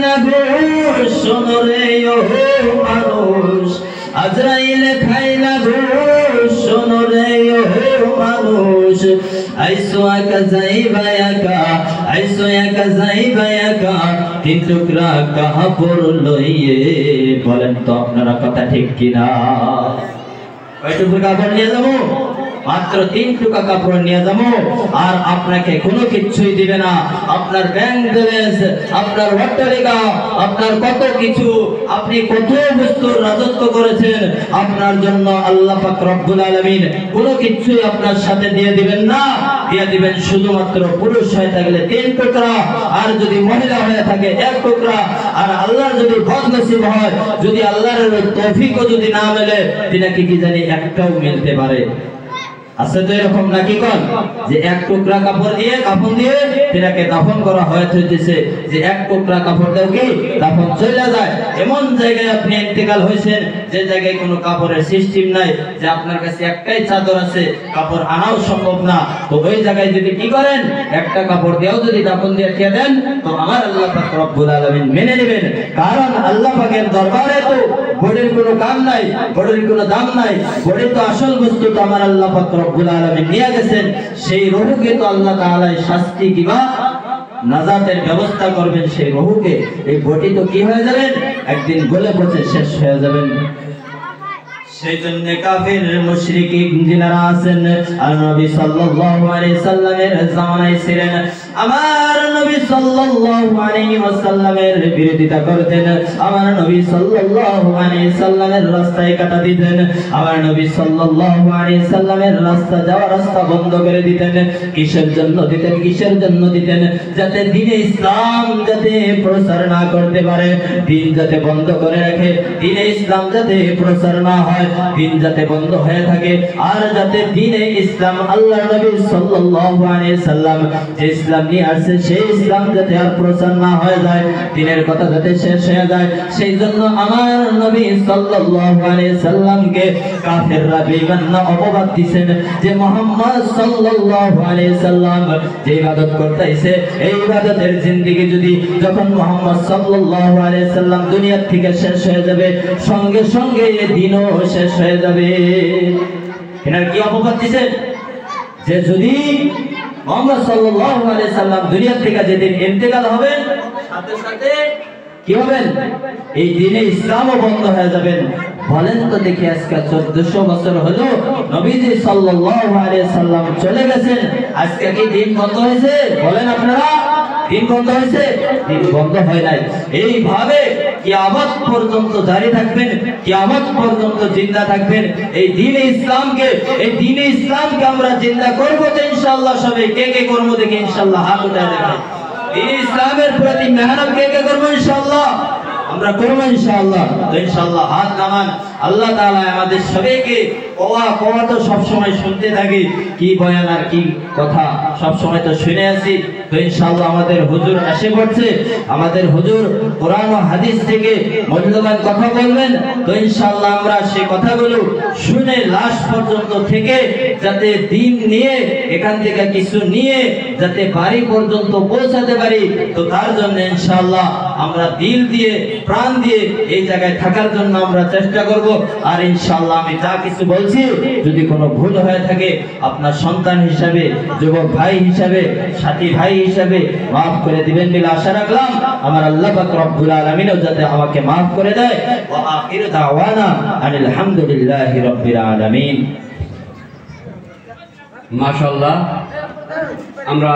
না ঘুষ শোনো রে ও মানুষ আজরাইল খাই না ঘুষ শোনো রে ও মানুষ আইসো একা যাইবা একা আইসো একা যাইবা একা তিন টুকরা কাপড় লইয়ে বলেন তো আপনারা কথা ঠিক কিনা কয় টুকরা কাপড় নিয়ে যাবো মাত্র 3 টুকরা কাপড় নিয়ে যাবো আর আপনাকে কোনো কিছুই দিবে না আপনার ব্যাংক ব্যালেন্স আপনার অট্টালিকা আপনার কত কিছু আপনি কত বস্তুর রাজত্ব করেছেন আপনার জন্য আল্লাহ পাক রব্বুল আলামিন কোনো কিছুই আপনার সাথে দিয়ে দিবেন না দিয়ে দিবেন শুধুমাত্র পুরুষ হয়ে থাকলে 3 টুকরা আর যদি মহিলা হয়ে থাকে 1 টুকরা আর আল্লাহর যদি বদনসিব হয় যদি আল্লাহর তৌফিকও যদি না মেলে তিনাকে কি জানি একটাও মিলতে পারে আছে তো এরকম নাকি কোন যে 1 টুকরা কাপড় দিয়ে কাফন দিয়ে তিনাকে দাফন করা হয়েছে যে 1 টুকরা কাপড় দাও কি দাফন চলে যায় এমন জায়গায় আপনি ইন্তেকাল হয়েছেন যে জায়গায় কোনো কাপড়ের সিস্টেম নাই যে আপনার কাছে একটাই চাদর আছে কাপড় আনাও সম্ভব না তো ওই জায়গায় যদি কি করেন একটা কাপড় দিয়েও যদি দাফন দিয়ে রেখে দেন তো আমার আল্লাহ পাক রব্বুল আলামিন মেনে নেবেন কারণ আল্লাহ পাকের দরবারে তো বডির কোনো কাম নাই বডির কোনো দাম নাই বডি তো আসল বস্তু তো আমার আল্লাহ পাক রব্বুল আলামিন নিয়ে গেছেন সেই রূহকে তো আল্লাহ তাআলা শাস্তি কিবা নাজাতের ব্যবস্থা করবেন সেই রূহকে এই বডি তো কি হয়ে যাবেন একদিন গলে পচে শেষ হয়ে যাবেন সেইজন্য কাফির মুশরিকিন যারা আছেন আর নবী সাল্লাল্লাহু আলাইহি সাল্লামের জামানায় ছিলেন আমার নবী সাল্লাল্লাহু আলাইহি ওয়াসাল্লামের বিরোধিতা করতেন আমার নবী সাল্লাল্লাহু আলাইহি সাল্লামের রাস্তায় কাটা দিতেন আমার নবী সাল্লাল্লাহু আলাইহি সাল্লামের রাস্তা যাওয়ার রাস্তা বন্ধ করে দিতেন কিসের জন্য দিতেন যাতে দ্বীনে ইসলাম যাতে প্রচার না করতে পারে দ্বীন যাতে বন্ধ করে রাখে দ্বীনে ইসলাম যাতে প্রচার না হয় দিন যাতে বন্ধ হয়ে থাকে আর যাতে দ্বীনে ইসলাম আল্লাহর নবী সাল্লাল্লাহু আলাইহি সাল্লাম যে ইসলাম নিয়ে আসছে সেই ইসলাম যাতে আর প্রচার না হয়ে যায় দ্বীনের কথা যাতে শেষ হয়ে যায় সেই জন্য আমার নবী সাল্লাল্লাহু আলাইহি সাল্লামকে কাফেররা বেঈমানরা অপবাদ দিবেন যে মুহাম্মদ সাল্লাল্লাহু আলাইহি সাল্লাম যে ইবাদত করতেছে এই ইবাদতের জিন্দেগি যদি যখন মুহাম্মদ সাল্লাল্লাহু আলাইহি সাল্লাম দুনিয়া থেকে শেষ হয়ে যাবে সঙ্গে সঙ্গে এই দ্বীনও শেষ হয়ে যাবে এনার কি অপবাদ দিবেন যে যদি মুহাম্মদ সাল্লাল্লাহু আলাইহি সাল্লাম দুনিয়া থেকে যেদিন ইন্তেকাল হবেন সাথে সাথে কি হবেন এই দ্বীনে ইসলামও বন্ধ হয়ে যাবেন বলেন তো দেখি আজকে 1400 বছর হলো নবীজি সাল্লাল্লাহু আলাইহি সাল্লাম চলে গেছেন আজকে কি দ্বীন বন্ধ হয়েছে বলেন আপনারা দ্বীন বন্ধ হয়েছে দ্বীন বন্ধ হয় নাই এইভাবে কিয়ামত পর্যন্ত জারি থাকবেন কিয়ামত পর্যন্ত জিন্দা থাকবেন এই দ্বীনে ইসলামকে আমরা জিন্দা করব তো ইনশাআল্লাহ সবাই কে করব দেখি ইনশাআল্লাহ হাত উঠায় দেখাই দ্বীনে ইসলামের প্রতি মেহনত কে করব ইনশাআল্লাহ আমরা করব ইনশাআল্লাহ তো ইনশাআল্লাহ হাত নামান আল্লাহ তাআলা আমাদের সবাইকে কোয়া তো সব সময় শুনতে থাকি কি বয়ান আর কি কথা সব সময় তো শুনে আসি তো ইনশাআল্লাহ আমাদের হুজুর এসে পড়ছে আমাদের হুজুর কোরআন ও হাদিস থেকে মূল্যবান কথা বলবেন তো ইনশাআল্লাহ আমরা সেই কথাগুলো শুনে লাস্ট পর্যন্ত থেকে যাতে দ্বীন নিয়ে এখান থেকে কিছু নিয়ে যাতে বাড়ি পর্যন্ত পৌঁছাতে পারি তো তার জন্য ইনশাআল্লাহ আমরা দিল দিয়ে প্রাণ দিয়ে এই জায়গায় থাকার জন্য আমরা চেষ্টা করব আর ইনশাআল্লাহ আমি যা কিছু বলছি যদি কোনো ভুল হয়ে থাকে আপনার সন্তান হিসাবে যুবক ভাই হিসাবে সাথী ভাই হিসাবে maaf করে দিবেন বলে আশা রাখলাম আমার আল্লাহ পাক রব্বুল আলামিন যাতে আমাকে maaf করে দেয় ওয়া আখির দাওয়ানা আনিল হামদুলিল্লাহি রাব্বিল আলামিন মাশাআল্লাহ আমরা